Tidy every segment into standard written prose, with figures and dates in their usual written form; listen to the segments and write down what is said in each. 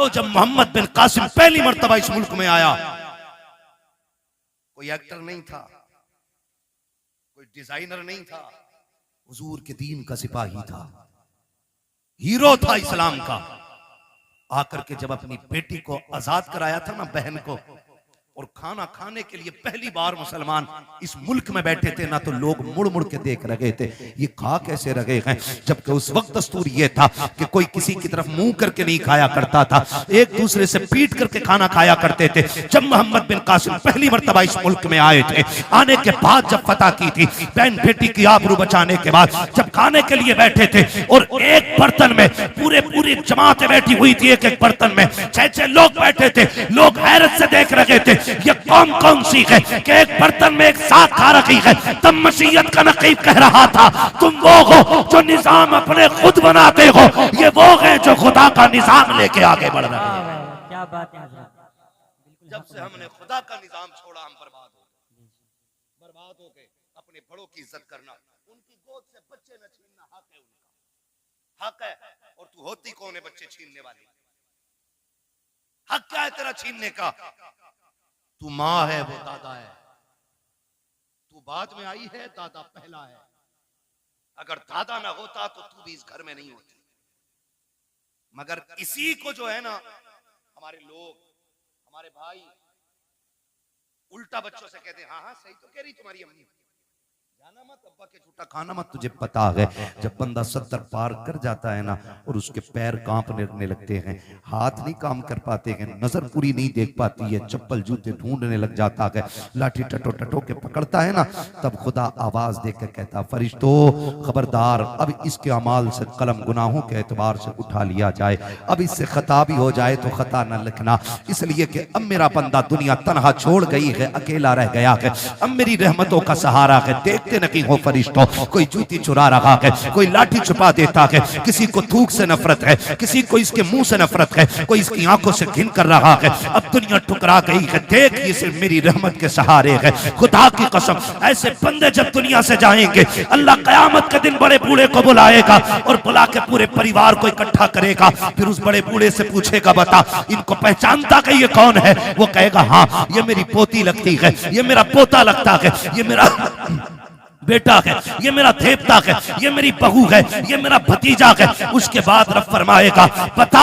दो, जब मोहम्मद बिन कासिम पहली मर्तबा इस मुल्क में आया, कोई एक्टर नहीं था, कोई डिजाइनर नहीं था, हुजूर के दीन का सिपाही था, हीरो था इस्लाम का। आकर के जब अपनी बेटी को आजाद कराया था ना, बहन को, और खाना खाने के लिए पहली बार मुसलमान इस मुल्क में बैठे थे ना, तो लोग मुड़ मुड़ के देख रहे थे, ये खा कैसे रहे हैं। जबकि उस वक्त दस्तूर ये था कि कोई किसी की तरफ मुंह करके नहीं खाया करता था, एक दूसरे से पीट करके खाना खाया करते थे। जब मोहम्मद बिन कासिम पहली मर्तबा इस मुल्क में आए थे, आने के बाद जब फतह की थी, बहन बेटी की आबरू बचाने के बाद जब खाने के लिए बैठे थे, और एक बर्तन में पूरी जमातें बैठी हुई थी, एक एक बर्तन में 6-6 लोग बैठे थे, लोग हैरत से देख रहे थे ये कौन सी है कि एक बर्तन में एक साथ खा रखी है। तब मसीहत का नकीब कह रहा था, तुम वो हो जो निजाम अपने खुद बनाते हो, ये वो है जो खुदा का निजाम लेके आगे बढ़ रहे हैं। क्या बात है। जब से हमने खुदा का निजाम छोड़ा, हम बर्बाद हो गए। अपने बड़ों की इज्जत करना, उनकी गोद से बच्चे न छीनना हक है, उनका हक है। और तू होती कौन है बच्चे छीनने वाली? हक क्या है तेरा छीनने का? तू माँ है, वो दादा है, तू बाद में आई है, दादा पहला है। अगर दादा ना होता तो तू भी इस घर में नहीं होती। मगर इसी को जो है ना, हमारे लोग, हमारे भाई उल्टा बच्चों से कहते हैं, हाँ हाँ सही तो कह रही तुम्हारी अम्मी, जाना मत, अब्बा के झूठा खाना मत। तुझे पता है जब बंदा 70 पार कर जाता है ना, और उसके पैर कांपने लगते हैं, हाथ नहीं काम कर पाते हैं, नजर पूरी नहीं देख पाती है, चप्पल जूते ढूंढने लग जाता है, लाठी टटो टटो के पकड़ता है ना, तब खुदा आवाज देकर कहता, फरिश्तों खबरदार, अब इसके अमाल से कलम गुनाहों के एतबार से उठा लिया जाए, अब इससे खता भी हो जाए तो खता न लिखना, इसलिए कि अब मेरा बंदा दुनिया तनहा छोड़ गई है, अकेला रह गया है, अब मेरी रहमतों का सहारा है। देखते नहीं हो फरिश्तों, कोई जूती चुरा रहा है, कोई लाठी छुपा देता है, किसी को थूक से नफरत है, किसी को इसके मुंह से नफरत है, कोई इसकी आंखों से घिन कर रहा है। अब दुनिया ठुकरा गई है, देख ये सिर्फ मेरी रहमत के सहारे है। खुदा की कसम, ऐसे बंदे जब दुनिया से जाएंगे, अल्लाह कयामत के दिन बड़े बूढ़े को बुलाएगा और बुला के पूरे परिवार को इकट्ठा करेगा, फिर उस बड़े बूढ़े से पूछेगा, बता इनको पहचानता कि ये कौन है? वो कहेगा, हाँ ये मेरी पोती लगती है, ये मेरा पोता लगता है, ये मेरा बेटा है, ये मेरा देवता है, ये मेरी बहू है, ये मेरा भतीजा है। उसके बाद रब फरमाएगा, बता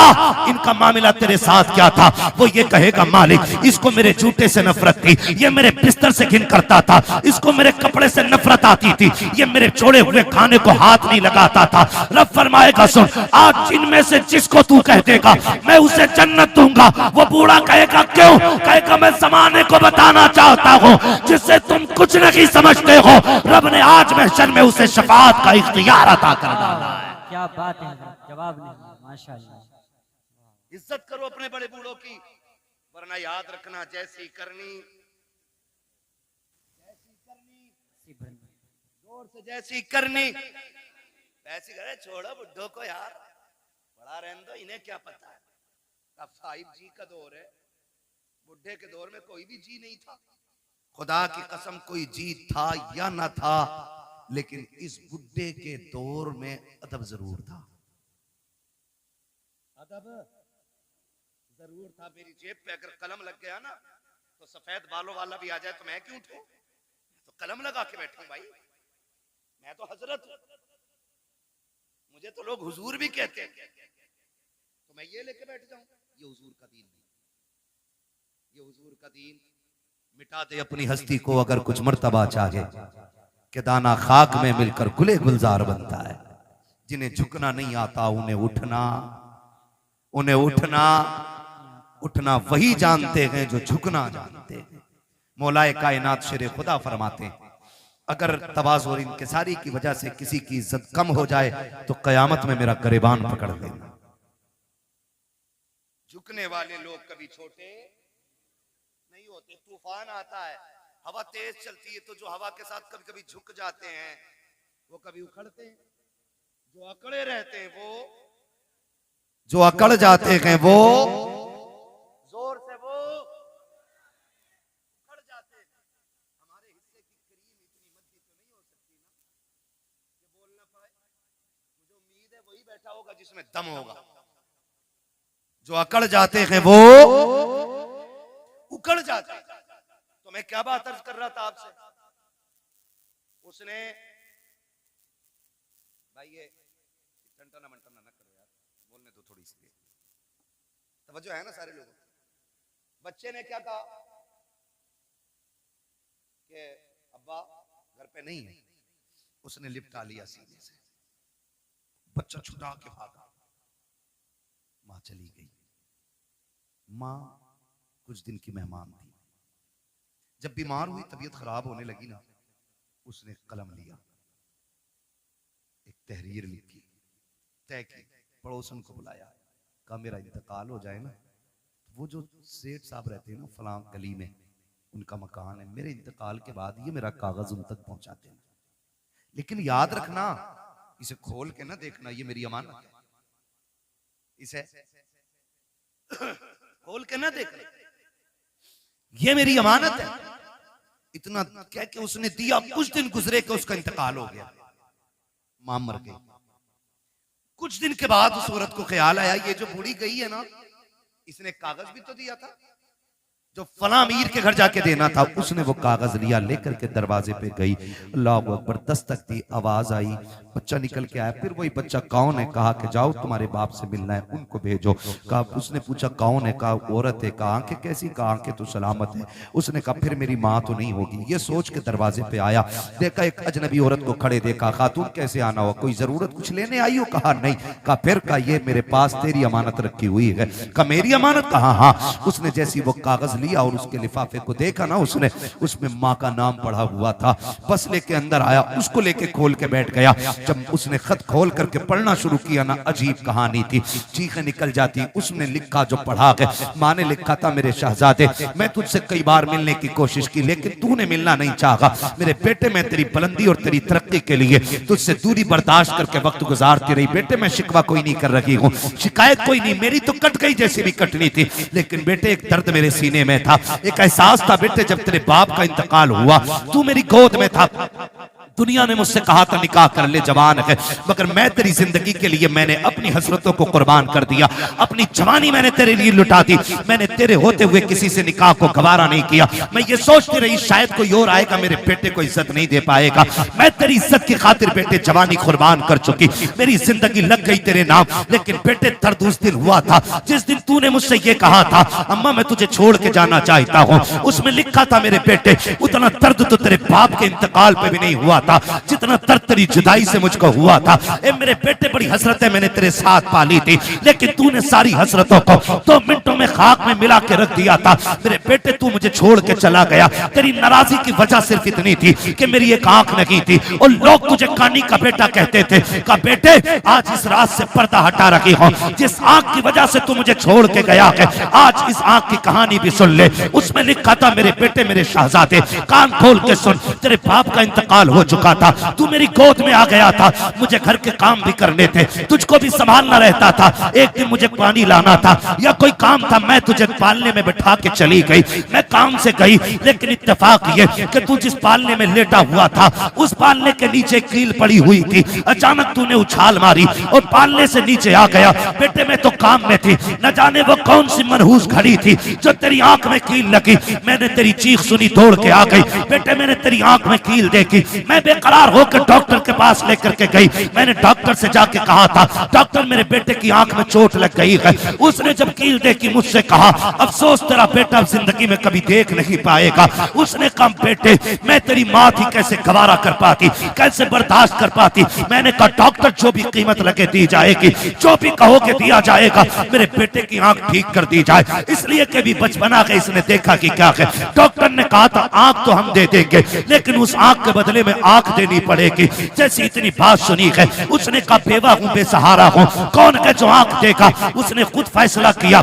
इनका मामला तेरे साथ क्या था? वो ये कहेगा, मालिक इसको मेरे जूते से नफरत थी, ये मेरे बिस्तर से घिन करता था, इसको मेरे कपड़े से नफरत आती थी, ये मेरे छोड़े हुए खाने को हाथ नहीं लगाता था। रब फरमाएगा, सुन आज जिनमें से जिसको तू कह देगा मैं उसे जन्नत दूंगा। वो बूढ़ा कहेगा, क्यों? कहेगा, मैं जमाने को बताना चाहता हूँ जिससे तुम कुछ नहीं समझते हो, रब ने आज महशर में उसे शफाअत का इख्तियार अता कर डाला है। क्या बात है, जवाब नहीं, माशाअल्लाह। इज्जत करो अपने बड़े बूढ़ों की, वरना याद रखना जैसी करनी जोर से, जैसी करनी वैसी करे। छोड़ो बुड्ढों को यार, बड़ा रहने दो, इन्हें क्या पता है। अब 5G का दौर है, बुढ़े के दौर में कोई भी जी नहीं था। खुदा की कसम कोई जी था या ना था, लेकिन इस बुड्ढे के दौर में अदब जरूर था, अदब जरूर था। मेरी जेब पे अगर कलम लग गया ना, तो सफेद बालों वाला भी आ जाए तो मैं क्यों उठूं? तो कलम लगा के बैठूं भाई, मैं तो हजरत हूं, मुझे तो लोग हुजूर भी कहते हैं, तो मैं ये लेके बैठ जाऊं? ये हुजूर का दीन नहीं, ये हुजूर का दीन। मिटा दे अपनी हस्ती को अगर कुछ मर्तबा चाहे, कि दाना खाक में मिलकर गुले गुलजार बनता है। जिन्हें झुकना नहीं आता उन्हें उठना, उन्हें उठना उठना वही जानते हैं जो झुकना जानते हैं। मौलाए कायनात शेर खुदा फरमाते हैं, अगर तवाज़ु और इंकिसारी की वजह से किसी की इज्जत कम हो जाए तो कयामत में मेरा गिरबान पकड़ लेना। झुकने वाले लोग कभी छोटे नहीं होते। तूफान आता है, हवा तेज चलती है, तो जो हवा के साथ कभी कभी झुक जाते हैं वो कभी उखड़ते हैं। जो अकड़े रहते हैं वो, जो अकड़ जाते हैं वो जोर से वो उखड़ जाते हैं। हमारे हिस्से की क्रीम इतनी मद्दी तो नहीं हो सकती ना कि बोल ना पाए। मुझे उम्मीद है वही बैठा होगा जिसमें दम होगा, जो अकड़ जाते हैं वो उकड़ जाते हैं। तो मैं क्या बात अर्ज कर रहा था आपसे, उसने भाई ये टंटना मंटना ना करो यार, बोलने तो थोड़ी सी तवज्जो है ना सारे लोगों। बच्चे ने क्या कहा कि अब्बा घर पे नहीं है, उसने लिपटा लिया सीने से, बच्चा छुटा के भागा, मां चली गई। मां कुछ दिन की मेहमान थी, जब बीमार हुई, तबीयत खराब होने लगी ना, उसने कलम लिया, एक तहरीर लिखी, तय की, पड़ोसन को बुलाया, कहा मेरा इंतकाल हो जाए ना, वो जो सेठ साहब रहते हैं ना फलां गली में, उनका मकान है, मेरे इंतकाल के बाद ये मेरा कागज उन तक पहुंचाते हैं, लेकिन याद रखना इसे खोल के ना देखना, ये मेरी अमानत है, इसे खोल के ना देखना, ये मेरी अमानत है। इतना कह के उसने दिया, कुछ दिन गुजरे कि उसका इंतकाल हो गया, मां मर गई। कुछ दिन के बाद उस औरत को ख्याल आया, ये जो बूढ़ी गई है ना, इसने कागज भी तो दिया था जो फला अमीर के घर जाके देना था। उसने वो कागज लिया, लेकर के दरवाजे पे गई, अल्लाह अकबर, दस्तक दी, आवाज आई, बच्चा निकल के आया। फिर वही बच्चा कौन है, कहा कि जाओ तुम्हारे बाप से मिलना है, उनको भेजो। कहा, उसने पूछा कौन है, कहा औरत है। कहा आंखें कैसी, कहा आंखें तो सलामत है। उसने कहा फिर मेरी माँ तो नहीं होगी। ये सोच के दरवाजे पे आया, देखा एक अजनबी औरत को खड़े देखा। खातून कैसे आना हुआ, कोई जरूरत कुछ लेने आई हो? कहा नहीं। कहा फिर? कहा ये मेरे पास तेरी अमानत रखी हुई है। कहा मेरी अमानत? कहा हाँ। उसने जैसी वो कागज लिया और उसके लिफाफे को देखा ना, उसने उसमें माँ का नाम पढ़ा हुआ था। बस लेके अंदर आया, उसको लेके खोल के बैठ गया। जब उसने खत खोल करके पढ़ना शुरू किया ना, अजीब कहानी थी, चीखें निकल जाती। उसने लिखा जो पढ़ा है, माँ ने लिखा था, मेरे शहजादे मैं तुझसे कई बार मिलने की कोशिश की, लेकिन तूने मिलना नहीं चाहा। मेरे बेटे, मैं तेरी बुलंदी और तेरी तरक्की के लिए तुझसे दूरी बर्दाश्त करके वक्त गुजारती रही। बेटे मैं शिकवा कोई नहीं कर रही हूँ, शिकायत कोई नहीं, मेरी तो कट गई जैसी भी कटनी थी, लेकिन बेटे एक दर्द मेरे सीने में था, एक एहसास था। बेटे जब तेरे बाप का इंतकाल हुआ, तू मेरी गोद में था, दुनिया ने मुझसे कहा था निकाह कर ले, जवान है, मगर मैं तेरी जिंदगी के लिए मैंने अपनी हसरतों को कुर्बान कर दिया, अपनी जवानी मैंने तेरे लिए लुटा दी। मैंने तेरे होते हुए किसी से निकाह को गवारा नहीं किया। मैं ये सोचती रही शायद कोई और आएगा, मेरे बेटे को इज्जत नहीं दे पाएगा। मैं तेरी इज्जत की खातिर बेटे जवानी कुर्बान कर चुकी, मेरी जिंदगी लग गई तेरे नाम। लेकिन बेटे दर्द उस दिन हुआ था जिस दिन तूने मुझसे ये कहा था, अम्मा मैं तुझे छोड़ के जाना चाहता हूँ। उसमें लिखा था मेरे बेटे, उतना दर्द तो तेरे बाप के इंतकाल पे भी नहीं हुआ था जितना दर्द तेरी जुदाई से मुझको हुआ था। ए मेरे बेटे बड़ी हसरतें मैंने तेरे साथ पाली थी, लेकिन तूने सारी हसरतों को 2 मिनटों में खाक में मिला के रख दिया था। मेरे बेटे तू मुझे छोड़ के चला गया, तेरी नाराजगी की वजह सिर्फ इतनी थी कि मेरी एक आंख नहीं थी और लोग तुझे कानी का बेटा कहते थे। कहा बेटे आज इस रात से पर्दा हटा रखी हूं, जिस आंख की वजह से तू मुझे छोड़ के गया है, आज इस आंख की कहानी भी सुन ले। उसमें लिखा था मेरे बेटे मेरे शहजादे कान खोल के सुन, तेरे बाप का इंतकाल हो चुका था, तू मेरी गोद में आ गया था, मुझे घर के काम भी करने थे, तुझको भी संभालना रहता था। एक दिन मुझे पानी लाना था या कोई काम था, मैं तुझे पालने में बैठा के चली गई। मैं काम से गई, लेकिन इत्तेफाक ये कि तू जिस पालने में लेटा हुआ था, उस पालने के नीचे कील पड़ी हुई थी। अचानक तूने उछाल मारी और पालने से नीचे आ गया। बेटे मैं तो काम में थी, न जाने वो कौन सी मनहूस घड़ी थी जो तेरी आंख में कील लगी। मैंने तेरी चीख सुनी, दौड़ के आ गई। बेटे मैंने तेरी आंख में कील देखी, मैं बेकरार होकर डॉक्टर के पास लेकर के गई। मैंने डॉक्टर से जाके कहा था, डॉक्टर मेरे बेटे की आंख में चोट लग गई है। उसने जब कील देखी मुझसे कहा, अफसोस तेरा बेटा जिंदगी में कभी देख नहीं पाएगा। उसने कहा बेटे मैं तेरी माँ थी, कैसे गवारा कर पाती, कैसे बर्दाश्त कर पाती। मैंने कहा डॉक्टर जो भी कीमत लगे दी जाएगी, जो भी कहोगे दिया जाएगा, मेरे बेटे की आंख ठीक कर दी जाए। इसलिए कि भी बचपना के इसने देखा कि क्या है। डॉक्टर ने कहा था आंख तो हम दे देंगे, लेकिन उस आंख के बदले में आंख देनी पड़ेगी। जैसी इतनी बात सुनी है, उसने कहा बेवा हूं, बेसहारा हूं, कौन है जो आंख देगा। उसने खुद फैसला किया,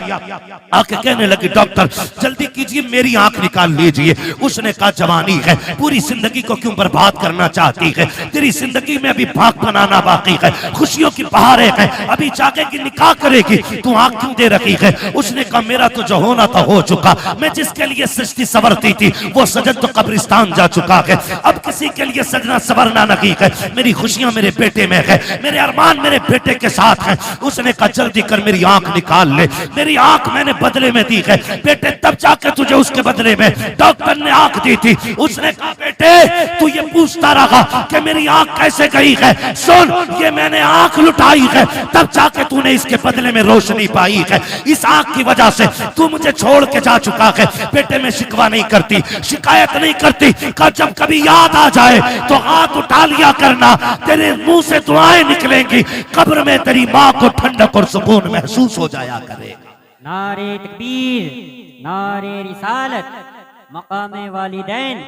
आके कहने लगी डॉक्टर जल्दी कीजिए, मेरी मेरी आंख निकाल लीजिए। उसने कहा जवानी है, पूरी जिंदगी को क्यों बर्बाद करना चाहती है? तेरी जिंदगी में अभी भाग बनाना बाकी है, खुशियों की बहारें है, अभी जागेगी, निकाह करेगी, तू आंख क्यों दे रखी है? उसने कहा मेरा तो जो होना था हो चुका, मैं जिसके लिए सजती सवरती थी वो सजन तो कब्रिस्तान जा चुका है, अब किसी के लिए सजना सवरना नहीं है। मेरी खुशियां मेरे बेटे में है, मेरे अरमान मेरे बेटे के साथ है। उसने कहा जल्दी कर मेरी आंख निकाल ले, मेरी आंख मैंने बदले में दी है बेटे, तब जाके तुझे उसके बदले में डॉक्टर ने आंख दी थी। उसने कहा बेटे तू ये पूछता रहा कि मेरी आंख कैसे गई है, सुन ये मैंने आंख लुटाई है, तब जाके तूने इसके बदले में रोशनी पाई है। इस आंख की वजह से तू मुझे छोड़ के जा चुका है बेटे, मैं शिकवा नहीं करती, शिकायत नहीं करती, का जब कभी याद आ जाए तो हाथ उठा लिया करना, तेरे मुंह से दुआएं निकलेंगी, कब्र में तेरी माँ को ठंडक और सुकून महसूस हो जाया करेगा। नारे तकबीर, नारे रिसालत, मकामे वालिदैन,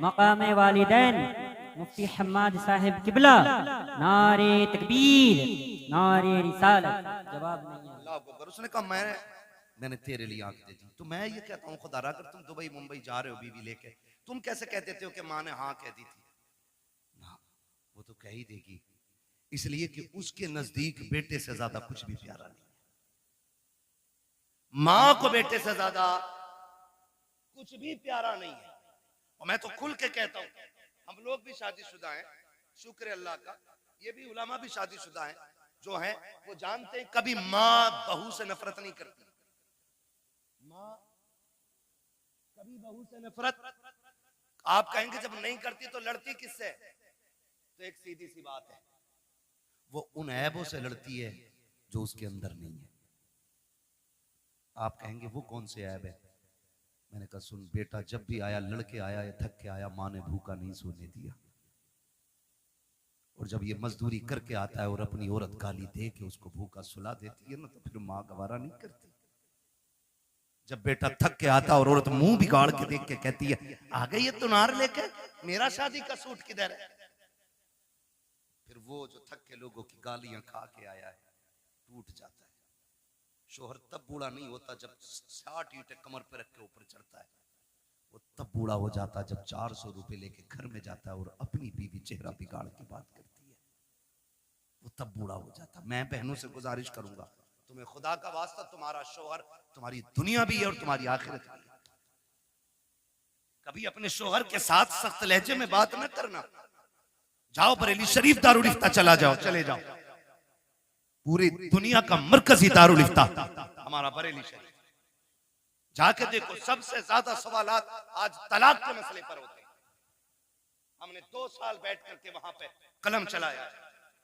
मकामे वालिदैन, मुफ्ती हम्माद साहिब किबला, नारे तकबीर, नारे रिसालत। जवाब नहीं है। अल्लाह अकबर। उसने कहा मैंने तेरे लिए आंख दे दी, तो मैं ये कहता हूँ खुदा अगर तुम दुबई मुंबई जा रहे हो बीवी लेके, तुम कैसे कह देते हो कि माँ ने हाँ कह दी थी? ना, वो तो कह ही देगी, इसलिए कि उसके नजदीक बेटे से ज्यादा कुछ भी प्यारा नहीं है। माँ को बेटे से ज्यादा कुछ भी प्यारा नहीं है। और मैं तो खुल के कहता हूं, हम लोग भी शादीशुदा हैं, शुक्र अल्लाह का, ये भी उलमा भी शादीशुदा हैं, जो हैं वो जानते हैं कभी माँ बहू से नफरत नहीं करती। माँ कभी बहू से नफरत, आप कहेंगे जब नहीं करती तो लड़ती किससे? तो एक सीधी सी बात है, वो उन ऐबों से लड़ती है जो उसके अंदर नहीं है। आप कहेंगे वो कौन से ऐब है? मैंने कहा सुन बेटा, जब भी आया लड़के आया या थक के आया, माँ ने भूखा नहीं सोने दिया, और जब ये मजदूरी करके आता है और अपनी औरत गाली दे के उसको भूखा सुला देती है ना, तो फिर माँ गवारा नहीं करती। जब बेटा थक के आता और औरत मुंह बिगाड़ के देख के कहती है आ गई ये तुनार लेके, मेरा शादी का सूट किधर है? फिर वो जो थक के लोगों की गालियां खा के आया है टूट जाता है। शोहर तब बूढ़ा नहीं होता जब 60 ईंटें कमर पे रख के ऊपर चढ़ता है, वो तब बूढ़ा हो जाता है जब 400 रुपए लेके घर में जाता है और अपनी बीवी चेहरा बिगाड़ के बात करती है, वो तब बूढ़ा हो जाता। मैं बहनों से गुजारिश करूंगा, तुम्हें खुदा का वास्ता, तुम्हारा शोहर तुम्हारी दुनिया भी है और तुम्हारी आखिरत भी है। कभी अपने शोहर के साथ सख्त लहजे में बात न करना। जाओ बरेली शरीफ दारुल इफ्ता चला जाओ, चले जाओ, पूरी दुनिया का मरकजी दारुल इफ्ता हमारा बरेली शरीफ, जाके देखो सबसे ज्यादा सवालात आज तलाक के मसले पर होते हैं। हमने 2 साल बैठ करके वहां पे कलम चलाया,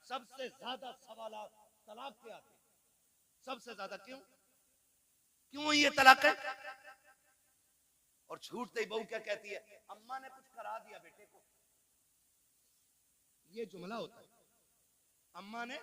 सबसे ज्यादा सवालात तलाक के आते हैं, सबसे ज्यादा। क्यों ये तलाक है? और छूटते ही बहू क्या कहती है, अम्मा ने कुछ करा दिया बेटे को, ये जुमला होता है, अम्मा ने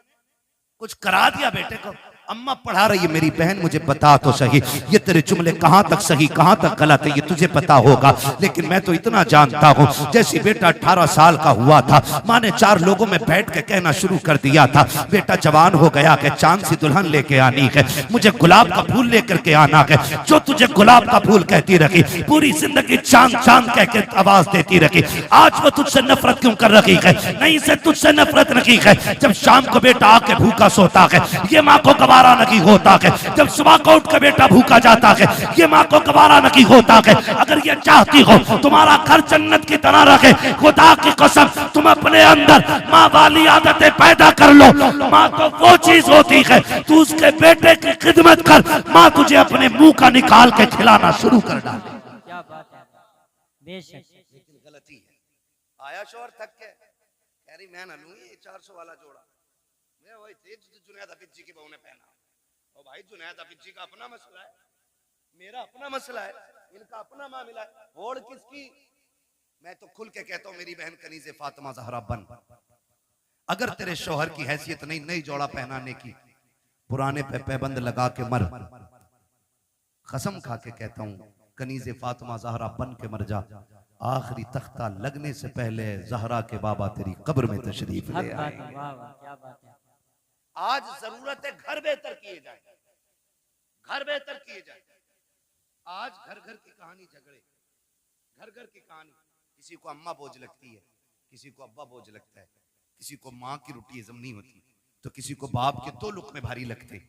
कुछ करा दिया बेटे को। अम्मा पढ़ा रही है, मेरी बहन मुझे बता तो सही ये तेरे जुमले कहां तक सही कहां तक गलत है, ये तुझे पता होगा, लेकिन मैं तो इतना जानता हूं, जैसे बेटा 18 साल का हुआ था, माँ ने 4 लोगों में बैठ के कहना शुरू कर दिया था, बेटा जवान हो गया कि चांद सी दुल्हन लेके आनी है, मुझे गुलाब का फूल लेकर के आना है। जो तुझे गुलाब का फूल कहती रही, पूरी जिंदगी चांद चांद कह के आवाज देती रही, आज वो तुझसे नफरत क्यों कर रही है? नहीं से तुझसे नफरत नहीं है। जब शाम को बेटा आके भूखा सोता है, ये माँ को गवारा नहीं होता है। जब सुबह को उठ के बेटा भूखा जाता है, ये माँ को गवारा नहीं होता है। अगर ये चाहती हो तुम्हारा घर जन्नत की तरह रखे, खुदा की कसम तुम अपने अंदर माँ वाली आदतें पैदा कर लो। माँ तो वो चीज होती है, तू उसके बेटे की खिदमत कर, माँ तुझे अपने मुंह का निकाल के खिलाना शुरू कर डाले। क्या बात है, बेशक। लेकिन गलती है, आया शोहर थक के कह रही मैं ना लूंगी 400 वाला जोड़ा, वही थे जुनैद हफीज जी की बहू ने पहना। और भाई जुनैद हफीज जी का अपना मसला है, मेरा अपना मसला है, इनका अपना मामला है, और किसकी? मैं तो खुल के कहता हूं मेरी बहन कनीज़े फातिमा ज़हरा बन, अगर तेरे शौहर की हैसियत नहीं नई जोड़ा पहनाने की, पुराने पे पैबंद लगा के मर। कसम खा के कहता हूं कनीज़े फातिमा ज़हरा बन के मर जा, आखिरी तख्ता लगने से पहले ज़हरा के बाबा तेरी कब्र में तशरीफ ले आए। क्या बात है। आज जरूरत है घर बेहतर किए जाए, घर बेहतर किए जाए। आज घर घर की कहानी झगड़े, घर घर की कहानी। किसी को अम्मा बोझ लगती है, किसी को अब्बा बोझ लगता है, किसी को माँ की रोटी हजम नहीं होती, तो किसी को बाप के 2 लुक़मे भारी लगते।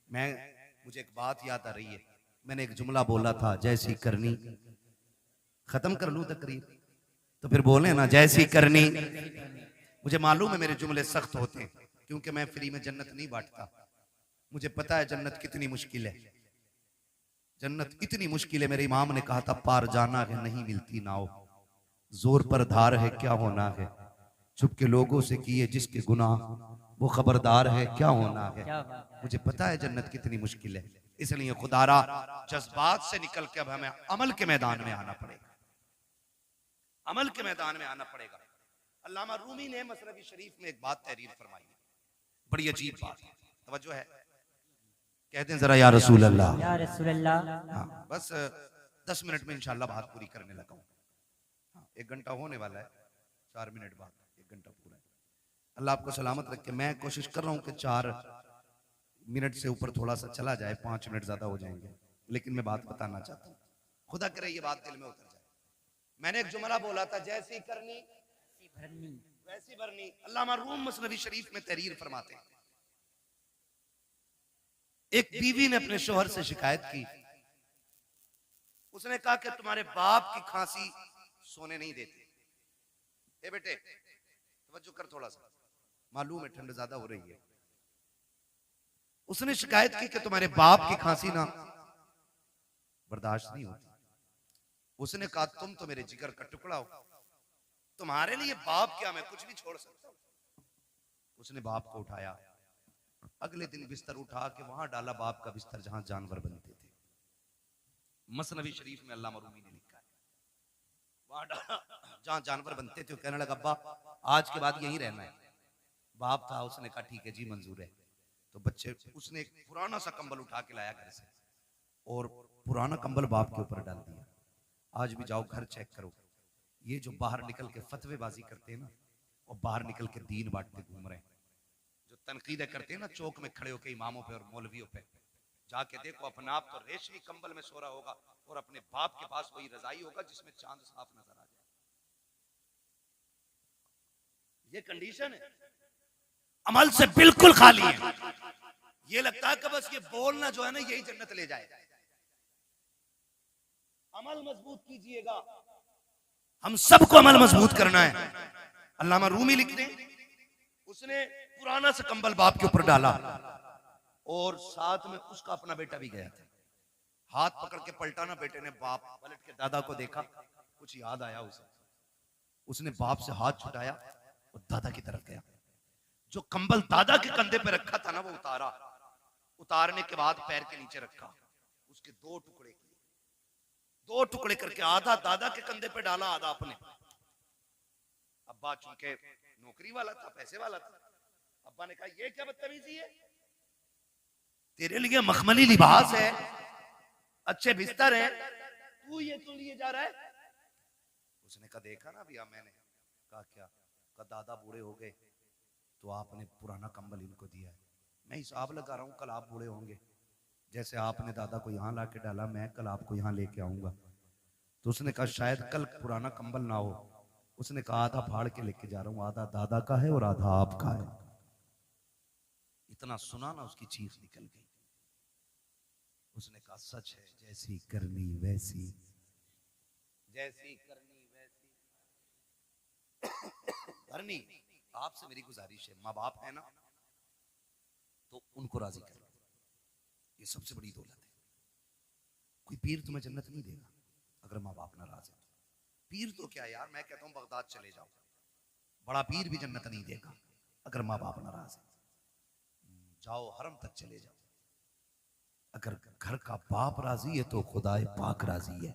मुझे एक बात याद आ रही है, मैंने एक जुमला बोला था, जैसी करनी, खत्म कर लूं तकरीर तो फिर बोले ना जैसी करनी। मुझे मालूम है मेरे जुमले सख्त होते हैं, क्योंकि मैं फ्री में जन्नत नहीं बांटता। मुझे पता है जन्नत कितनी मुश्किल है, जन्नत इतनी मुश्किल है। मेरे इमाम ने कहा था, पार जाना है नहीं मिलती नाव, जोर पर धार है क्या होना है, छुप के लोगों से किए जिसके गुनाह, वो खबरदार है क्या होना है। मुझे पता है जन्नत कितनी मुश्किल है, इसलिए खुदारा जज्बात से निकल के अब हमें अमल के मैदान में आना पड़ेगा, अमल के मैदान में आना पड़ेगा। अल्लामा रूमी ने मसनवी शरीफ में एक बात तहरीर फरमाई, बड़ी अजीब बात है, तवज्जो है, कहते हैं जरा या रसूल अल्लाह, या रसूल अल्लाह। हाँ, बस 10 मिनट में इंशाल्लाह बात पूरी करने लगा हूँ। हाँ, 1 घंटा होने वाला है, 4 मिनट बाद 1 घंटा पूरा है। अल्लाह आपको सलामत रखे। मैं कोशिश कर रहा हूँ कि 4 मिनट से ऊपर थोड़ा सा चला जाए, 5 मिनट ज्यादा हो जाएंगे, लेकिन मैं बात बताना चाहता हूँ, खुदा करे ये बात दिल में उतर जाए। मैंने एक जुमला बोला था, जैसी करनी वैसी भरनी। अल्लामा रूम मसनवी शरीफ में तहरीर फरमाते हैं, एक बीवी ने अपने शोहर से शिकायत की, उसने कहा कि तुम्हारे बाप की खांसी सोने नहीं देती। ए बेटे तवज्जो कर थोड़ा सा, मालूम है ठंड ज्यादा हो रही है। उसने शिकायत की कि तुम्हारे बाप की खांसी ना बर्दाश्त नहीं होती। उसने कहा तुम तो मेरे जिगर का टुकड़ा हो, तुम्हारे लिए बाप क्या, मैं कुछ भी छोड़ सकता हूं। उसने बाप को उठाया, अगले दिन बिस्तर उठा के वहां डाला, बाप का बिस्तर जहां जानवर बनते थे। मसनवी शरीफ में अल्लामा रूमी ने लिखा है, वहां डाला जहां जानवर बनते थे। कहने लगा अब्बा आज के बाद यहीं रहना है। बाप था, उसने कहा ठीक है जी मंजूर है। तो बच्चे, उसने एक पुराना सा कंबल उठा के लाया घर से और पुराना कंबल बाप के ऊपर डाल दिया। आज भी जाओ घर चेक करो, ये जो बाहर निकल के फतवेबाजी करते हैं ना, और बाहर निकल के दीन बांटते घूम रहे हैं, जो तनकीदें करते हैं ना चौक में खड़े होकर इमामों पे और मौलवियों पे, जाके देखो अपना आप तो रेशमी कंबल में सो रहा होगा और अपने बाप के पास वही रजाई होगा जिसमें चांद साफ नजर आ जाए। ये कंडीशन है, अमल से बिल्कुल खाली है। ये लगता है कि बस ये बोलना जो है ना यही जन्नत ले जाए। अमल मजबूत कीजिएगा, हम सबको अमल मजबूत करना है। अल्लामा रूमी लिखते, उसने पुराना सा कंबल बाप के ऊपर डाला और साथ में उसका अपना बेटा भी गया था। हाथ पकड़ के पलटाना, बेटे ने बाप पलट के दादा को देखा, कुछ याद आया उसे, उसने बाप से हाथ छुटाया और दादा की तरफ गया। जो कंबल दादा के कंधे पे रखा था ना वो उतारा, उतारने के बाद पैर के नीचे रखा, उसके 2 टुकड़े किए, 2 टुकड़े करके आधा दादा के कंधे पे डाला, आधा अपने। अब्बा चूंकि नौकरी वाला था, पैसे वाला था, अब्बा ने कहा ये क्या बदतमीजी है, तेरे लिए मखमली लिबास है, अच्छे बिस्तर है, तू ये क्यों लिए जा रहा है। उसने कहा देखा ना भैया, मैंने कहा क्या, कहा दादा बूढ़े हो गए तो आपने पुराना कंबल इनको दिया है, मैं हिसाब लगा रहा हूं कल आप बूढ़े होंगे, जैसे आपने दादा को यहाँ ला के डाला मैं कल आपको यहाँ लेके आऊंगा। तो उसने कहा शायद कल पुराना कंबल ना हो। उसने कहा आधा फाड़ के लेके जा रहा हूं, आधा दादा का है और आधा आपका है। इतना सुना ना उसकी चीख निकल गई। उसने कहा सच है, जैसी करनी वैसी, जैसी करनी वैसी करनी। आपसे मेरी गुजारिश है, माँ बाप है ना तो उनको राजी कर लो, ये सबसे बड़ी दौलत है। कोई पीर तुम्हें जन्नत नहीं देगा अगर माँ बाप नाराज है। पीर तो क्या यार, मैं कहता हूं बगदाद चले जाओ, बड़ा पीर भी जन्नत नहीं देगा अगर माँ बाप नाराज है। जाओ हरम तक चले जाओ, अगर घर का बाप राजी है तो खुदाए पाक राजी है,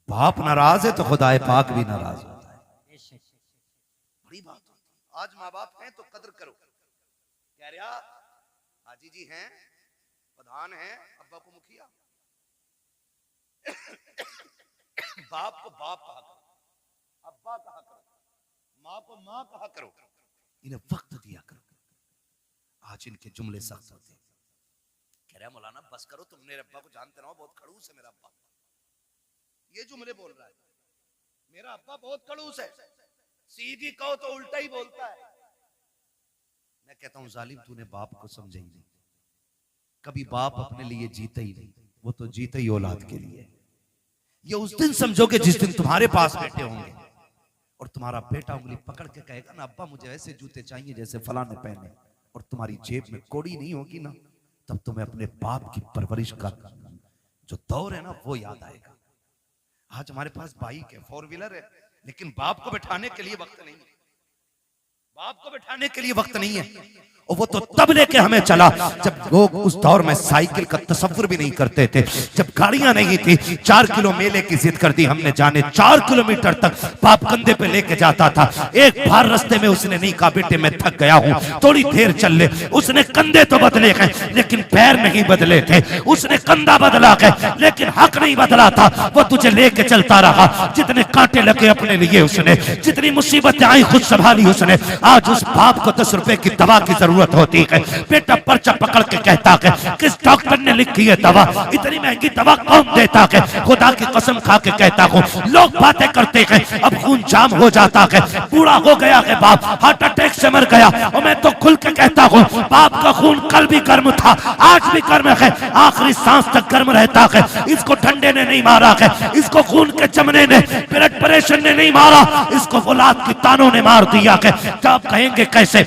बाप नाराज है तो खुदाए पाक भी नाराज होता है। बड़ी बात होती है। आज माँ बाप हैं तो कदर करो। कह रहा हाजी जी हैं, प्रधान हैं, अब्बा को मुखिया, बाप को बाप कहा करो, अब्बा कहा करो, माँ को माँ कहा करो, इन्हें वक्त दिया करो। आज इनके जुमले सख्त होते हैं, कह रहा मौलाना बस करो, तुम मेरे अब्बा को जानते ना हो, बहुत खड़ूस है मेरा अब्बा। ये जुमले बोल रहा है, मेरा अब्बा बहुत खड़ूस है, सीधी कहो तो उल्टा ही बोलता है। मैं कहता हूं जालिम, तूने बाप को समझा ही नहीं। कभी बाप अपने लिए जीता ही नहीं, वो तो जीता ही औलाद के लिए। ये उस दिन समझोगे जिस दिन तुम्हारे पास बेटे होंगे और तुम्हारा बेटा उंगली पकड़ के कहेगा ना अब्बा मुझे ऐसे जूते चाहिए जैसे फलां ने पहने, और तुम्हारी जेब में कौड़ी नहीं होगी ना, तब तुम्हें अपने बाप की परवरिश का जो दौर है ना वो याद आएगा। आज हमारे पास बाइक है, 4 व्हीलर है, लेकिन बाप को बैठाने के लिए वक्त नहीं है। बाप को बैठाने के लिए वक्त नहीं है। और वो तो तब लेके हमें चला जब लोग उस दौर में साइकिल का तसव्वुर भी नहीं करते थे, जब गाड़ियां नहीं थी। 4 किलो मेले की जिद कर दी हमने, जाने 4 किलोमीटर तक बाप कंधे पे लेके जाता था। एक बार रास्ते में उसने नहीं कहा बेटे मैं थक गया हूं, थोड़ी देर चल ले। उसने कंधे तो बदले गए लेकिन पैर नहीं बदले थे। उसने कंधा बदला गए लेकिन हक नहीं बदला था। वो तुझे लेके चलता रहा, जितने कांटे लगे अपने लिए उसने, जितनी मुसीबतें आई खुद संभाली उसने। आज उस बाप को 10 रुपए की दवा की जरूरत होती है, बेटा पर्चा पकड़ के कहता है किस डॉक्टर ने लिखी है दवा, इतनी महंगी दवा कौन देता है। खुदा की कसम खा के कहता हूँ लोग बातें करते हैं, अब खून जाम हो जाता है। बूढ़ा हो गया है बाप, हार्ट अटैक से मर गया, और मैं तो खुल के कहता हूँ बाप का खून कल भी गर्म था, आज भी गर्म है, आखिरी सांस तक गर्म रहता है। इसको ठंडे ने नहीं मारा है, इसको खून के जमने ने, ब्लड प्रेशर ने नहीं मारा, इसको औलाद की तानों ने मार दिया है। जब कहेंगे कैसे,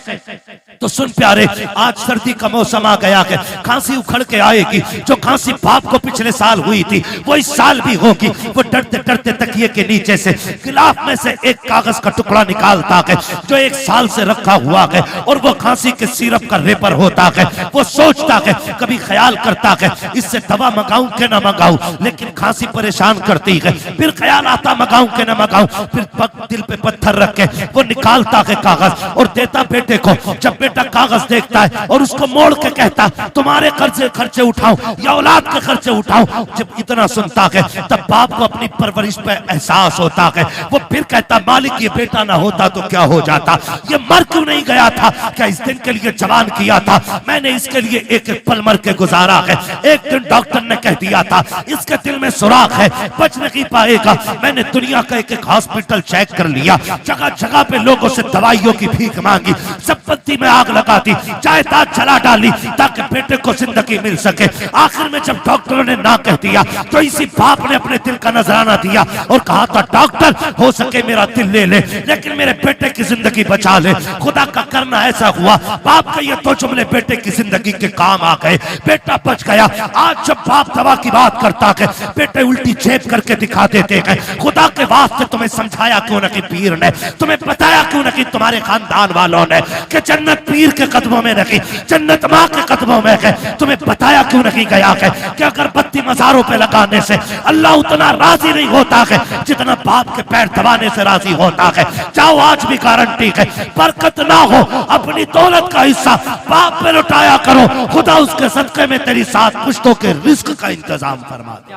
तो सुन प्यारे, आज सर्दी का मौसम आ गया है, खांसी उखड़ के आएगी। जो खांसी बाप को पिछले साल हुई थी वो इस साल भी होगी। वो डरते डरते तकिए के नीचे से गिलाफ में से एक कागज का टुकड़ा निकालता है जो 1 साल से रखा हुआ है, और वो खांसी के सिरप का रेपर होता है। वो सोचता है, कभी ख्याल करता है इससे दवा मंगाऊं के ना मंगाऊं, लेकिन खांसी परेशान करती है। फिर ख्याल आता मंगाऊं के ना मंगाऊं, फिर दिल पे पत्थर रख के वो निकालता है कागज और देता बेटे को। जब बेटा कागज देखता है और उसको मोड़ के कहता तुम्हारे खर्चे उठाऊं या औलाद के खर्चे उठाऊं, जब इतना सुनता है तब बाप को अपनी परवरिश पे एहसास होता है। वो फिर कहता मालिक ये बेटा ना होता तो क्या हो जाता, ये मर क्यों नहीं गया था, क्या इस दिन के लिए जवान किया था मैंने, इसके लिए एक एक पल मर के गुजारा है। एक दिन डॉक्टर ने कह दिया था इसके दिल में सुराख है, बच नहीं पाएगा। मैंने दुनिया का एक एक हॉस्पिटल चेक कर लिया, जगह जगह पे लोगों से दवाइयों की भीख मांगी, संपत्ति में आग लगा दी, जायदाद जला डाली ताकि बेटे को जिंदगी मिल सके। आखिर में जब डॉक्टरों ने ना कह दिया तो इसी बाप ने अपने दिल का नजराना दिया और कहा था डॉक्टर हो सके मेरा दिल ले ले लेकिन मेरे बेटे की जिंदगी बचा ले। खुदा का करना ऐसा हुआ, बाप का ये 2 जुमले बेटे की जिंदगी के काम आ गए, बेटा बच गया। आज जब बाप दवा की बात करता है बेटे उल्टी जेब करके दिखा देते हैं। खुदा के वास्ते तुम्हें समझाया क्यों न कि पीर ने, तुम्हें बताया क्यों न कि तुम्हारे खानदान वालों ने कि जन्नत पीर के कदमों में नहीं, जन्नत माँ के कदमों में है। तुम्हें बताया क्यों नहीं गया है कि अगर बत्ती मज़ारों पे लगाने से अल्लाह उतना राजी नहीं होता है जितना बाप के पैर दबाने से राजी होता है। जाओ आज भी गारंटी है, बरकत ना हो अपनी दौलत का हिस्सा बाप पे लुटाया करो, खुदा उसके सदके में तेरी 7 पुश्तों के रिस्क का इंतजाम फरमा दे।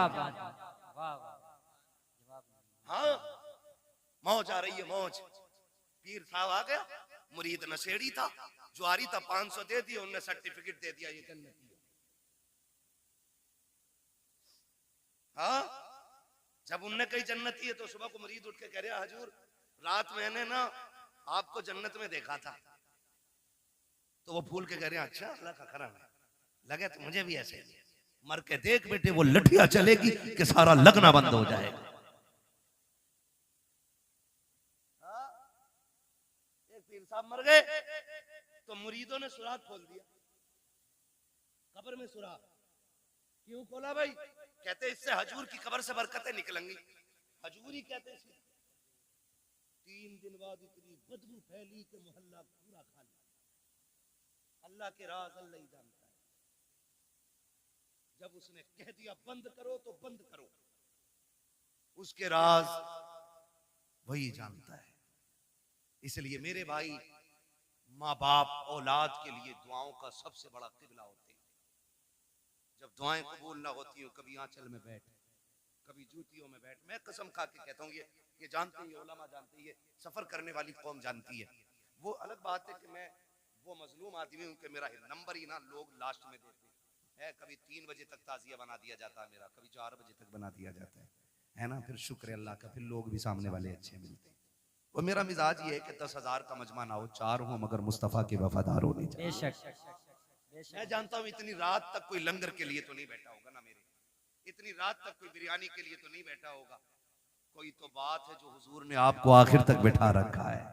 हाँ मौज आ रही है, मौज। पीर साहब आ गया, मुरीद नशेड़ी था, जुआरी था, 500 दे दिया, उन्होंने सर्टिफिकेट दे दिया ये जन्नती है। हाँ जब उनने कही जन्नती है तो सुबह को मुरीद उठ के कह रहा हजूर रात मैंने ना आपको जन्नत में देखा था, तो वो फूल के कह रहे अच्छा अल्लाह का करम है, लगे तो मुझे भी ऐसे मर के देख बेटे वो लठिया चलेगी कि सारा लगना बंद हो जाएगा। एक पीर साहब मर गए तो मुरीदों ने सुराख खोल दिया, कब्र में सुराख। क्यों खोला भाई? कहते इससे हजूर की कब्र से बरकतें निकलेंगी। हजूर ही कहते 3 दिन बाद इतनी बदबू फैली कि मोहल्ला पूरा खाली। अल्लाह के राज अल्लाह ही जानता है। जब उसने कह दिया बंद करो तो बंद करो, उसके राज वही जानता है। इसलिए मेरे भाई, माँ बाप औलाद के लिए दुआओं का सबसे बड़ा किबला होते हैं। जब दुआएं कबूल ना होती हो, कभी आंचल में बैठ, कभी जूतियों में बैठ। मैं कसम खा के कहता हूँ, ये जानते हैं, उलमा जानते हैं, सफर करने वाली कौम जानती है। वो अलग बात है कि मैं वो मजलूम आदमी हूँ कि मेरा नंबर ही ना लोग लास्ट में देते, है। कभी 3 बजे तक ताजिया बना दिया जाता है मेरा, कभी 4 बजे तक बना दिया जाता है ना। फिर शुक्र अल्लाह का, फिर लोग भी सामने वाले अच्छे मिलते हैं। वो मेरा मिजाज ये है कि 10,000 का मजमा ना हो, 4 हो मगर मुस्तफ़ा के वफादार होने चाहिए। बेशक मैं जानता हूँ इतनी रात तक कोई लंगर के लिए तो नहीं बैठा होगा ना मेरे, इतनी रात तक कोई बिरयानी के लिए तो नहीं बैठा होगा। कोई तो बात है जो हुजूर ने आपको आखिर तक बैठा रखा है,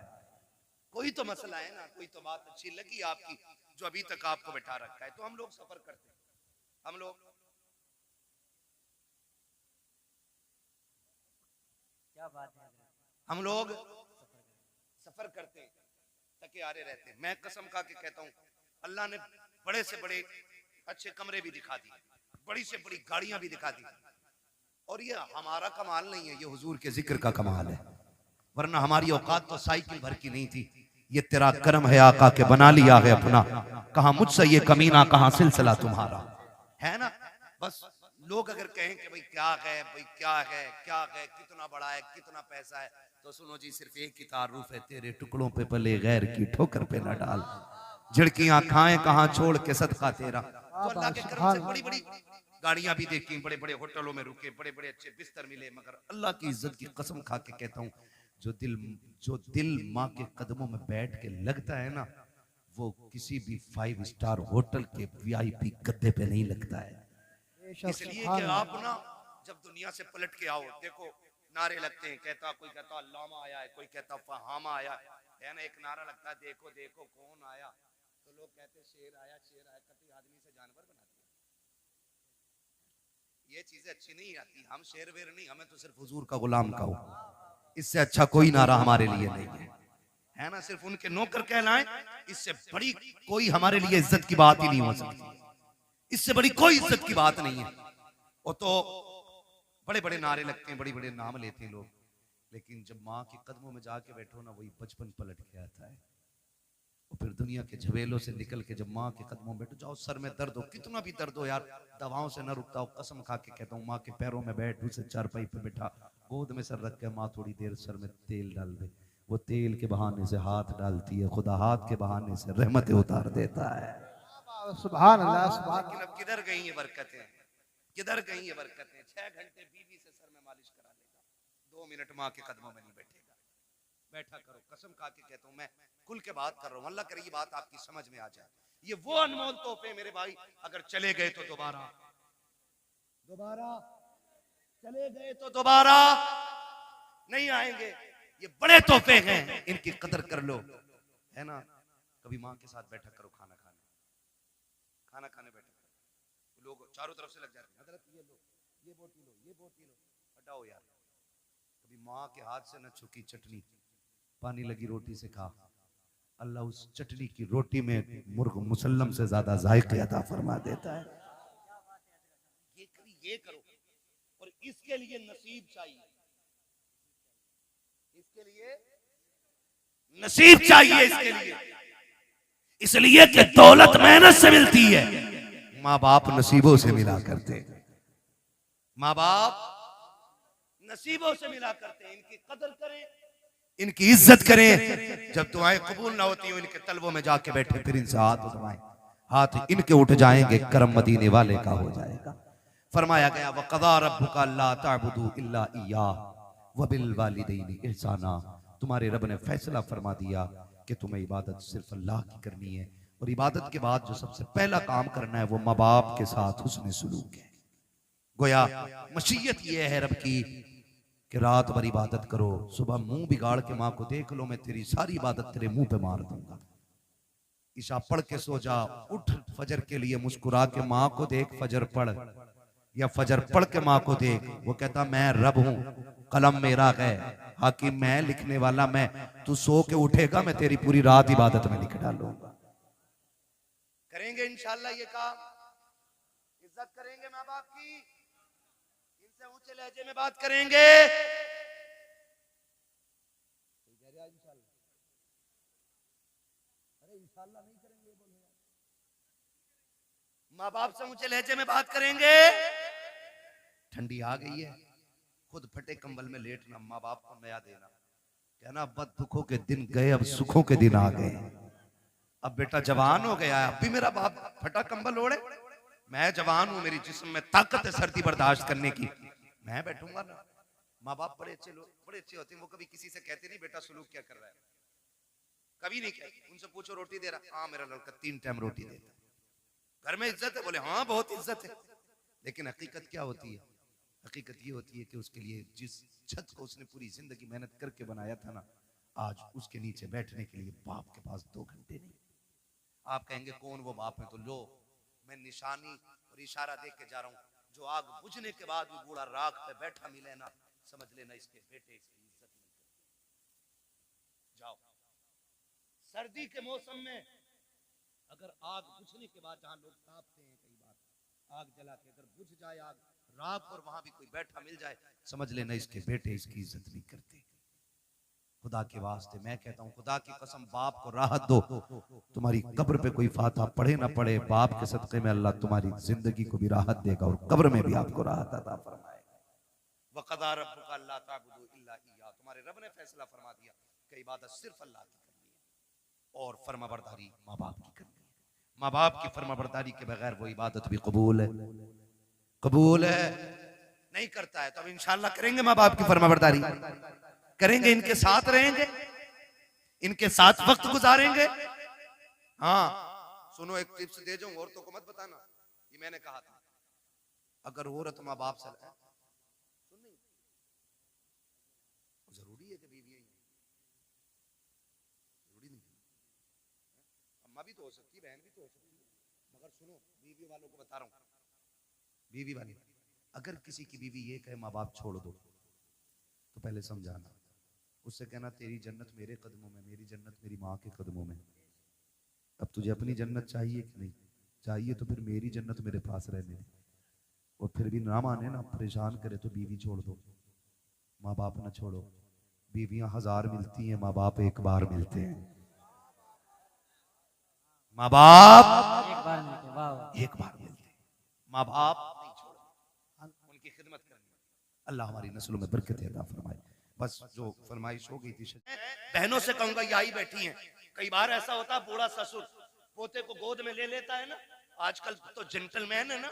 कोई तो मसला है ना, कोई तो बात अच्छी लगी आपकी जो अभी तक आपको बैठा रखा है। तो हम लोग सफर करते हैं, हम लोग क्या बात है, हम लोग सफर करते हैं, थके हारे रहते हैं। मैं कसम खा के कहता हूँ, अल्लाह ने बड़े से बड़े अच्छे कमरे भी दिखा दिए, बड़ी से बड़ी गाड़ियां भी दिखा दी, और ये हमारा कमाल नहीं है, ये हुजूर के जिक्र का कमाल है। वरना हमारी औकात तो साइकिल भर की नहीं थी। ये तेरा करम है आका के बना लिया है अपना, कहां मुझसे ये कमीना, कहां सिलसिला तुम्हारा, है ना। बस लोग अगर कहें कि भाई क्या है, भाई क्या है, क्या है, कितना बड़ा है, कितना पैसा है, तो सुनो जी, सिर्फ एक ही तारुफ है, तेरे टुकड़ों पे पले गैर की ठोकर पे न डाल, झिड़कियां खाएं कहां छोड़ के सदका तेरा। तो अल्लाह के करम से बड़ी बड़ी गाड़ियां भी देखी, बड़े बड़े होटलों में रुके, बड़े बड़े अच्छे बिस्तर मिले, मगर अल्लाह की इज्जत की कसम खा के कहता हूँ, जो दिल माँ के कदमों में बैठ के लगता है ना, वो किसी भी 5 स्टार होटल के VIP गद्दे पे नहीं लगता है। इसलिए कि आप ना जब दुनिया से पलट के आओ, देखो नारे लगते हैं, कोई कहता अल्लामा आया है, कोई कहता फहामा आया है ना। एक नारा लगता है देखो देखो कौन आया, तो लोग कहते शेर आया, शेर आया, कभी आदमी से जानवर बना दिया। ये चीजें अच्छी नहीं आती। हम शेर वेर नहीं, हमें तो सिर्फ हुजूर का गुलाम कहो, इससे अच्छा कोई नारा हमारे लिए नहीं है ना। सिर्फ उनके नौकर कहलाएं, इससे बड़ी कोई हमारे लिए इज्जत की बात ही नहीं हो सकती, इससे बड़ी कोई इज्जत की बात नहीं है। वो तो बड़े बड़े नारे लगते हैं, बड़े बड़े नाम लेते हैं लोग, लेकिन जब माँ के कदमों में जाके बैठो ना, वही बचपन पलट के आता है। और फिर दुनिया के झवेलों से निकल के जब माँ के कदमों में बैठो, जाओ सर में दर्द हो, कितना भी दर्द हो यार, दवाओं से न रुकता हो, कसम खा के कहता हूँ, माँ के पैरों में बैठ, उसे चारपाई पे बैठा, गोद में सर रख के माँ थोड़ी देर सर में तेल डाल दे, वो तेल के बहाने से हाथ डालती है, खुदा हाथ के बहाने से रहमतें उतार देता है। सुभान अल्लाह, सुभान। लेकिन अब किधर गई ये बरकतें, किधर गई ये बरकतें। 6 घंटे बीवी से सर में मालिश करा लेगा, 2 मिनट माँ के कदमों में नहीं बैठेगा। बैठा करो, कसम खा के कहता हूँ, मैं खुल के बात कर रहा हूँ, अल्लाह करे ये बात आपकी समझ में आ जाए। ये वो अनमोल तोहफे मेरे भाई, अगर चले गए तो दोबारा चले गए तो दोबारा नहीं आएंगे। ये बड़े तोहफे हैं, इनकी कदर कर लो, है ना। कभी माँ के साथ बैठा करो, खाना खाने बैठा करो, लोग चारों तरफ से लग जाते हैं, हजरत ये लो, ये बोटी लो, ये बोटी लो, हटाओ यार। कभी माँ के हाथ से न छुकी चटनी, पानी लगी रोटी से खा, अल्लाह उस चटनी की रोटी में मुर्ग मुसल्लम से ज्यादा जायके अता फरमा देता है। ये करो, और इसके लिए नसीब चाहिए, इसके लिए नसीब चाहिए, इसके लिए, इसलिए कि दौलत मेहनत से मिलती है, माँ बाप नसीबों से मिला करते, माँ बाप नसीबों से मिला करते। इनकी कदर करें, इनकी इज्जत करें। जब दुआएं कबूल ना होती हो, इनके तलबों में जाके बैठे, फिर इनसे हाथ उठवाएं, हाथ इनके उठ जाएंगे, करम मदीने वाले का हो जाएगा। फरमाया गया वक़ज़ा रब्बुका अल्ला ताबुदू इल्ला इय्याह व बिल वालिदैनि इहसाना, तुम्हारे रब ने फैसला फरमा दिया कि तुम्हें इबादत सिर्फ अल्लाह की करनी है, और इबादत के बाद जो सबसे पहला काम करना है वो माँ बाप के साथ हुस्न सलूक है। गोया मशीयत ये है रब की कि रात भर इबादत करो, सुबह मुंह बिगाड़ के माँ को देख लो, मैं तेरी सारी इबादत तेरे मुंह पे मार दूंगा। ईशा पढ़ के सो जा, उठ फजर के लिए मुस्कुरा के माँ को देख, फजर पढ़, या फजर पढ़ के माँ को देख, वो कहता मैं रब हूं, कलम मेरा है, हाकिम मैं, लिखने वाला मैं, तू सो के उठेगा, मैं तेरी पूरी रात इबादत में लिख डालूंगा। करेंगे इंशाल्लाह ये काम, इज्जत करेंगे माँ बाप की, इनसे ऊंचे लहजे में बात करेंगे। अरे इंशाल्लाह नहीं करेंगे, माँ बाप से ऊंचे लहजे में बात करेंगे। ठंडी आ गई है, खुद फटे कंबल में लेटना, माँ बाप को नया देना, कहना बद दुखों के दिन गए, अब सुखों के दिन आ गए। अब बेटा जवान हो गया है, अब भी मेरा बाप फटा कंबल ओढ़े, मैं जवान हूं, मेरी जिस्म में ताकत है सर्दी बर्दाश्त करने की, मैं बैठूंगा ना। माँ बाप बड़े अच्छे लोग, बड़े अच्छे होते हैं, वो कभी किसी से कहते नहीं बेटा सुलूक क्या कर रहा है, कभी नहीं कहते। उनसे पूछो रोटी दे रहा, हाँ मेरा लड़का 3 टाइम रोटी देता है। घर में इज्जत है, बोले हाँ बहुत इज्जत है। लेकिन हकीकत क्या होती है? हकीकत ये होती है कि उसके लिए जिस छत को उसने पूरी जिंदगी मेहनत करके बनाया था ना, आज उसके नीचे बैठने के लिए बाप के पास 2 घंटे नहीं। आप कहेंगे कौन वो बाप है? तो लो, मैं निशानी और इशारा देख के जा रहा हूं। जो आग बुझने के बाद भी बूढ़ा राख पे बैठा मिले ना, समझ लेना इसके बेटे इसकी इज्जत नहीं करते। जाओ, सर्दी के मौसम में अगर आग बुझने के बाद जहां लोग तापते हैं, कई बार आग जला के अगर बुझ जाए आग, राख, और वहां भी कोई बैठा मिल जाए, समझ लेना इसके बेटे इसकी इज्जत नहीं करते। खुदा के वास्ते मैं कहता हूं, खुदा की कसम, बाप को राहत दो। तुम्हारी कब्र पे कोई फातिहा पढ़े ना पढ़े, बाप के सदक़े में अल्लाह तुम्हारी जिंदगी को भी राहत देगा और कब्र में भी आपको राहत अता फरमाएगा। वक़ज़ा रब्बुका अल्ला ताबुदू इल्ला इय्याहु, तुम्हारे रब ने फैसला फरमा दिया कि इबादत सिर्फ अल्लाह की करनी है और फरमाबरदारी माँ बाप की करनी है। माँ बाप की फरमाबरदारी के बगैर वो इबादत भी कबूल है, कबूल है नहीं करता है तो अब इंशाअल्लाह करेंगे, माँ बाप की फरमाबरदारी करेंगे, इनके साथ रहेंगे, इनके साथ वक्त गुजारेंगे। हाँ सुनो, एक टिप्स दे जाऊं, औरतों को मत बताना, ये मैंने कहा था। अगर औरत माँ बाप से सुन नहीं, जरूरी है कि बीवी जरूरी नहीं, अम्मा भी तो हो सकती है, बहन भी तो हो सकती है, मगर सुनो बीवी वालों को बता रहा हूं, बीवी वाली अगर किसी की बीवी ये कहे माँ बाप छोड़ दो, तो पहले समझाना, उससे कहना तेरी जन्नत मेरे कदमों में, मेरी जन्नत मेरी माँ के कदमों में। अब तुझे अपनी जन्नत चाहिए कि नहीं चाहिए, तो फिर मेरी जन्नत मेरे पास रहने दे। और फिर भी ना माने ना, परेशान करे, तो बीवी छोड़ दो, माँ बाप ना छोड़ो। बीवियां 1000 मिलती हैं, माँ बाप एक बार मिलते हैं। माँ बाप एक बार मिलते, वाह, एक बार मिलते हैं, माँ बाप नहीं छोड़ो, उनकी खिदमत करनी। अल्लाह हमारी नस्लों में बरकत अता फरमाए। बस जो फरमाइश हो गई थी, बहनों से कहूंगा ये आई बैठी हैं, कई बार ऐसा होता है बूढ़ा ससुर पोते को गोद में ले लेता है ना, आजकल तो जेंटलमैन है ना,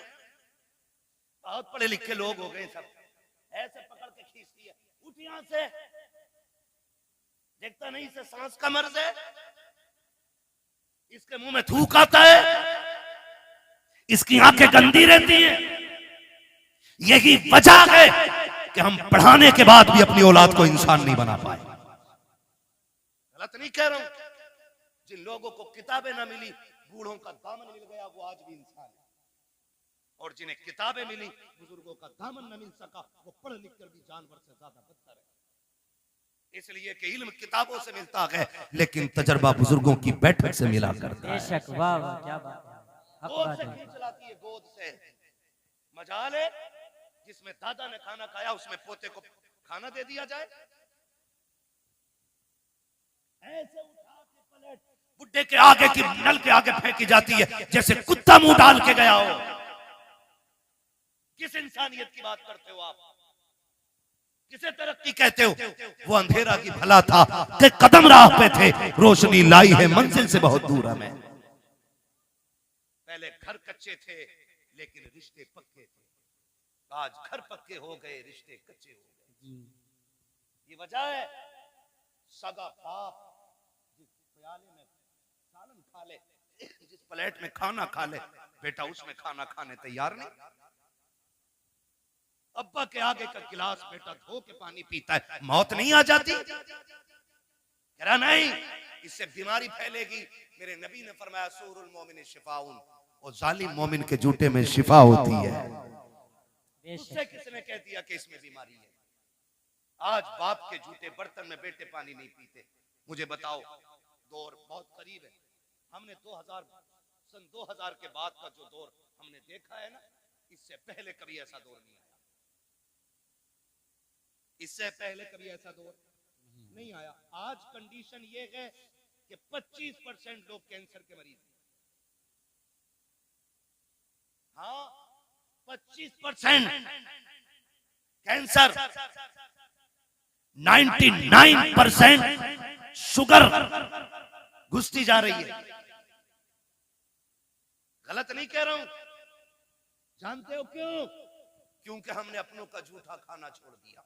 बहुत पढ़े लिखे लोग हो गए सब, ऐसे पकड़ के खींचती है, उठ यहां से, देखता नहीं इसे सांस का मर्ज है, इसके मुंह में थूक आता है, इसकी आंखें गंदी रहती हैं। यही वजह है कि हम पढ़ाने के बाद भी अपनी औलाद को इंसान नहीं बना पाए। गलत नहीं कह रहा हूं, जिन लोगों को किताबें ना मिली, बूढ़ों का दामन मिल गया, वो आज भी इंसान है, और जिन्हें किताबें मिली, बुजुर्गों का दामन न मिल सका, वो पढ़ लिख कर भी जानवर से ज्यादा बदतर है। इसलिए कि इल्म किताबों से मिलता है, लेकिन तजर्बा बुजुर्गों की बैठक से मिला करता है। बेशक, वाह वाह, क्या बात है, गोद से खींच लाती है, गोद से। मजाल है जिसमें दादा ने खाना खाया, उसमें पोते को खाना दे दिया जाए। ऐसे उठा के पलट बुड्ढे के आगे की नल के आगे फेंकी जाती है, जैसे कुत्ता मुंह डाल के गया हो। किस इंसानियत की बात करते हो आप? किसे तरक्की कहते हो? वो अंधेरा की भला था कि कदम राह पे थे, रोशनी लाई है मंजिल से बहुत दूर हमें। पहले घर कच्चे थे लेकिन रिश्ते पक्के थे, आज घर पक्के हो गए, रिश्ते कच्चे हो गए। ये वजह है सगा बाप जिस प्याले में सालन खा ले, जिस प्लेट में खाना खा ले, बेटा उसमें खाना खाने तैयार नहीं। अब्बा के आगे का गिलास बेटा धो के पानी पीता है, मौत नहीं आ जाती? कह रहा नहीं, इससे बीमारी फैलेगी। मेरे नबी ने फरमाया सूरुल मोमिन शिफाउन, और जालिम मोमिन के जूते में शिफा होती है। उससे किसने कह दिया कि इसमें बीमारी है? आज बाप के जूते बर्तन में बेटे पानी नहीं पीते। मुझे बताओ, दौर बहुत करीब है, हमने सन 2000 के बाद का जो दौर हमने देखा है ना, इससे पहले कभी ऐसा दौर नहीं आया, इससे पहले कभी ऐसा दौर नहीं आया। आज कंडीशन ये है कि 25% लोग कैंसर के मरीज हैं। हाँ, 25% कैंसर, 99% शुगर घुसती जा रही है। गलत नहीं कह रहा हूं, जानते हो क्यों? क्योंकि हमने अपनों का झूठा खाना छोड़ दिया।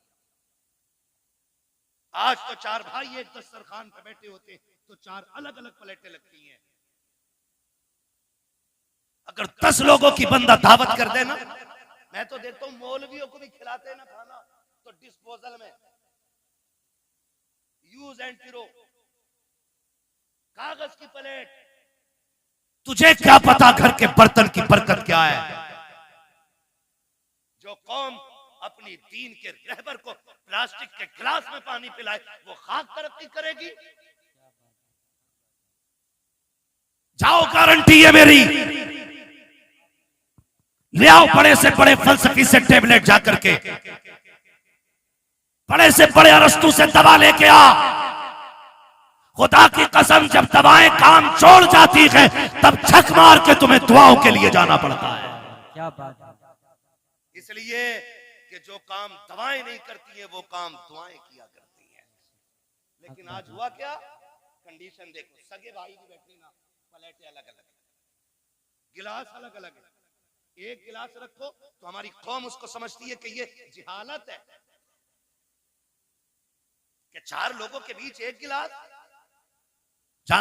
आज तो 4 भाई एक दस्तरखान पे बैठे होते तो 4 अलग अलग प्लेटें लगती हैं। अगर 10 लोगों की बंदा दावत कर देना, मैं तो देखता हूं मौलवियों को भी खिलाते हैं ना खाना, तो डिस्पोजल में यूज एंड थ्रो, कागज की प्लेट। तुझे क्या पता घर के बर्तन की बरकत क्या है? जो कौम अपनी दीन के रहबर को प्लास्टिक के गिलास में पानी पिलाए, वो खाक तरक्की करेगी? जाओ, गारंटी है मेरी, ले आओ बड़े से बड़े फलसफी से टेबलेट जाकर के, बड़े से बड़े अरस्तु से दवा लेके आ। खुदा की कसम, जब दवाएं काम छोड़ जाती हैं तब छक मार के तुम्हें दुआओं के लिए जाना पड़ता है। क्या बात है। इसलिए कि जो काम दवाएं नहीं करती हैं वो काम दुआएं किया करती हैं। लेकिन आज हुआ क्या? कंडीशन देखो, सगे भाई भी बैठे ना, प्लेटें अलग अलग, गिलास अलग अलग है। एक गिलास रखो तो हमारी कौम उसको समझती है कि ये जिहालत है कि 4 लोगों के बीच एक गिलास।